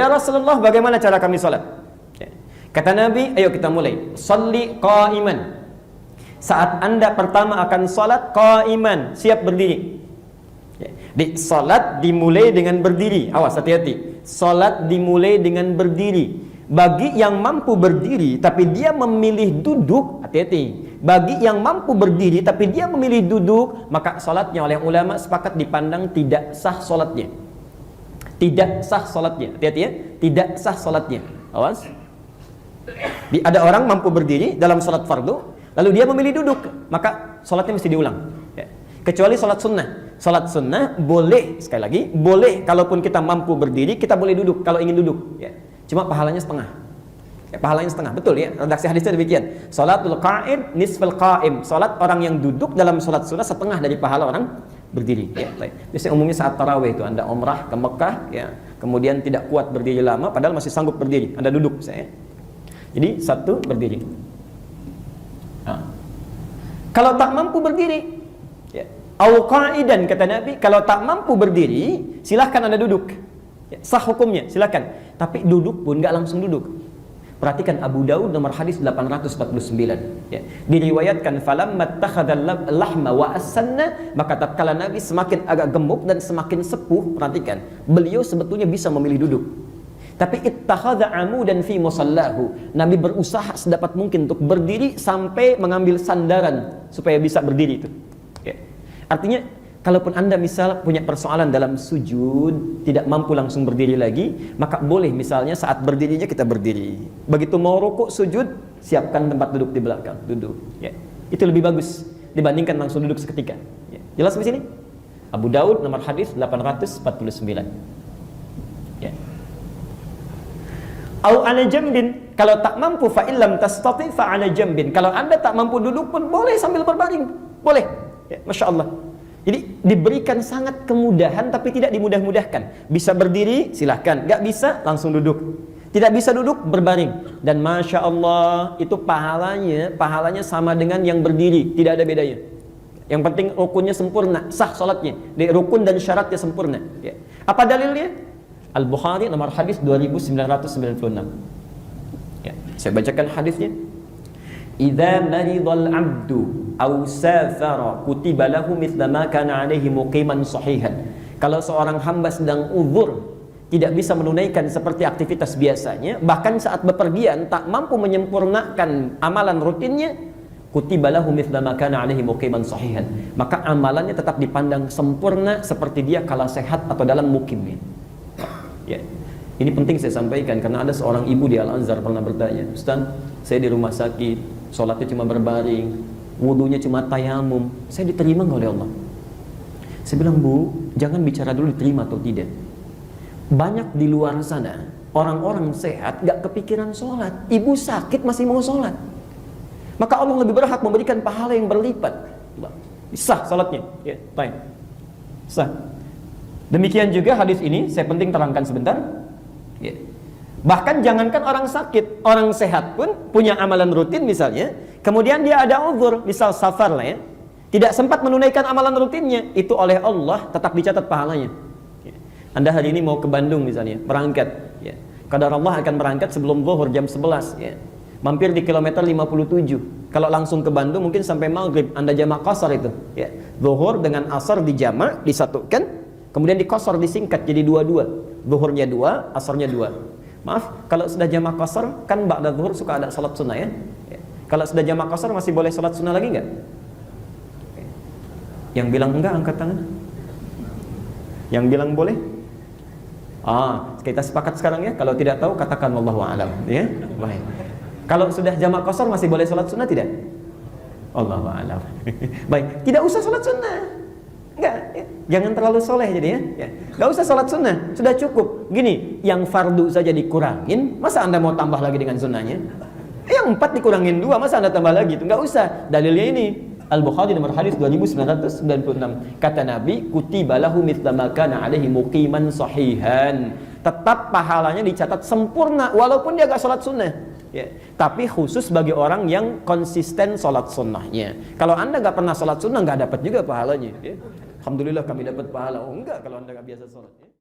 Ya Rasulullah, bagaimana cara kami salat? Kata Nabi, ayo kita mulai. Shalli qa'iman. Saat Anda pertama akan salat qa'iman, siap berdiri. Di salat dimulai dengan berdiri. Awas, hati-hati. Salat dimulai dengan berdiri. Bagi yang mampu berdiri tapi dia memilih duduk, hati-hati. Bagi yang mampu berdiri tapi dia memilih duduk, maka salatnya oleh ulama sepakat dipandang tidak sah salatnya. Tidak sah salatnya. Hati-hati ya. Tidak sah salatnya. Awas. Ada orang mampu berdiri dalam salat fardu, lalu dia memilih duduk, maka salatnya mesti diulang. Ya. Kecuali salat sunnah. Salat sunnah boleh, sekali lagi, boleh kalaupun kita mampu berdiri, kita boleh duduk kalau ingin duduk. Ya. Cuma pahalanya setengah. Ya, pahalanya setengah, betul ya. Redaksi hadisnya demikian. Salatul qa'id nisful qa'im. Salat orang yang duduk dalam salat sunnah setengah dari pahala orang berdiri. Ya, baik. Biasanya umumnya saat tarawih itu Anda umrah ke Mekah, ya, kemudian tidak kuat berdiri lama, padahal masih sanggup berdiri. Anda duduk, saya. Jadi satu berdiri. Nah. Kalau tak mampu berdiri, ya, au qa'idan kata Nabi, kalau tak mampu berdiri, silahkan Anda duduk. Ya, sah hukumnya, silahkan. Tapi duduk pun nggak langsung duduk. Perhatikan Abu Daud nomor hadis 849. Ya. Diriwayatkan falamma takhadhal lahma wa as-sanna, maka tatkala Nabi semakin agak gemuk dan semakin sepuh, perhatikan, beliau sebetulnya bisa memilih duduk. Tapi ittakhadha amudan fi musallahu. Nabi berusaha sedapat mungkin untuk berdiri sampai mengambil sandaran supaya bisa berdiri itu. Ya. Artinya kalaupun Anda misal punya persoalan dalam sujud, tidak mampu langsung berdiri lagi, maka boleh misalnya saat berdirinya kita berdiri. Begitu mau rukuk sujud, siapkan tempat duduk di belakang, duduk. Ya. Itu lebih bagus dibandingkan langsung duduk seketika. Ya. Jelas di sini? Abu Daud nomor hadis 849. Ya. Au ala jambin, kalau tak mampu fa illam tastati fa ala jambin. Kalau Anda tak mampu duduk pun boleh sambil berbaring. Boleh. Ya, Masya Allah. Jadi diberikan sangat kemudahan tapi tidak dimudah-mudahkan. Bisa berdiri silahkan, nggak bisa langsung duduk. Tidak bisa duduk berbaring. Dan Masya Allah itu pahalanya sama dengan yang berdiri, tidak ada bedanya. Yang penting rukunnya sempurna, sah salatnya. Di rukun dan syaratnya sempurna. Ya. Apa dalilnya? Al-Bukhari nomor hadis 2996. Ya, saya bacakan hadisnya. Idza maridal 'abdu aw safara kutiba lahu mithla ma kana 'alaihi muqiman sahihan. Kalau seorang hamba sedang uzur, tidak bisa menunaikan seperti aktivitas biasanya, bahkan saat bepergian tak mampu menyempurnakan amalan rutinnya, kutiba lahu mithla ma kana 'alaihi muqiman sahihan. Maka amalannya tetap dipandang sempurna seperti dia kala sehat atau dalam mukimnya. Ya. Ini penting saya sampaikan karena ada seorang ibu di Al-Azhar pernah bertanya, "Ustaz, saya di rumah sakit, sholatnya cuma berbaring, wudunya cuma tayamum, saya diterima nggak oleh Allah?" Saya bilang, "Bu, jangan bicara dulu diterima atau tidak. Banyak di luar sana orang-orang sehat nggak kepikiran sholat, ibu sakit masih mau sholat, maka Allah lebih berhak memberikan pahala yang berlipat." Sah sholatnya, ya, baik, sah. Demikian juga hadis ini saya penting terangkan sebentar. Ya. Bahkan jangankan orang sakit, orang sehat pun punya amalan rutin misalnya, kemudian dia ada uzur, misal safar lah ya, tidak sempat menunaikan amalan rutinnya, itu oleh Allah tetap dicatat pahalanya. Ya. Anda hari ini mau ke Bandung misalnya, berangkat, ya. Qadar Allah akan berangkat sebelum zuhur jam 11, ya. Mampir di kilometer 57. Kalau langsung ke Bandung mungkin sampai maghrib, Anda jamak qasar itu, ya. Zuhur dengan asar dijamak, disatukan, kemudian dikosor, disingkat jadi 2-2. Zuhurnya 2, asarnya 2. Maaf, kalau sudah jamak qasar, kan ba'da zuhur suka ada salat sunnah ya. Kalau sudah jamak qasar masih boleh salat sunnah lagi enggak? Yang bilang enggak angkat tangan. Yang bilang boleh? Kita sepakat sekarang ya. Kalau tidak tahu katakan wallahu a'lam ya. Baik. Kalau sudah jamak qasar masih boleh salat sunnah tidak? Wallahu a'lam. Baik, tidak usah salat sunnah. Enggak, ya. Jangan terlalu soleh jadi ya. Enggak usah salat sunnah, sudah cukup. Gini, yang fardu saja dikurangin, masa Anda mau tambah lagi dengan sunnahnya? Yang 4 dikurangin 2, masa Anda tambah lagi? Itu enggak usah. Dalilnya ini Al-Bukhari nomor hadis 2996. Kata Nabi, kutiba lahu mithla ma kana 'alaihi muqiman sahihan. Tetap pahalanya dicatat sempurna walaupun dia enggak salat sunnah. Ya. Tapi khusus bagi orang yang konsisten salat sunnahnya. Kalau Anda enggak pernah salat sunnah, enggak dapat juga pahalanya. Ya. Alhamdulillah kami dapat pahala. Oh enggak, kalau Anda enggak biasa salat. Ya.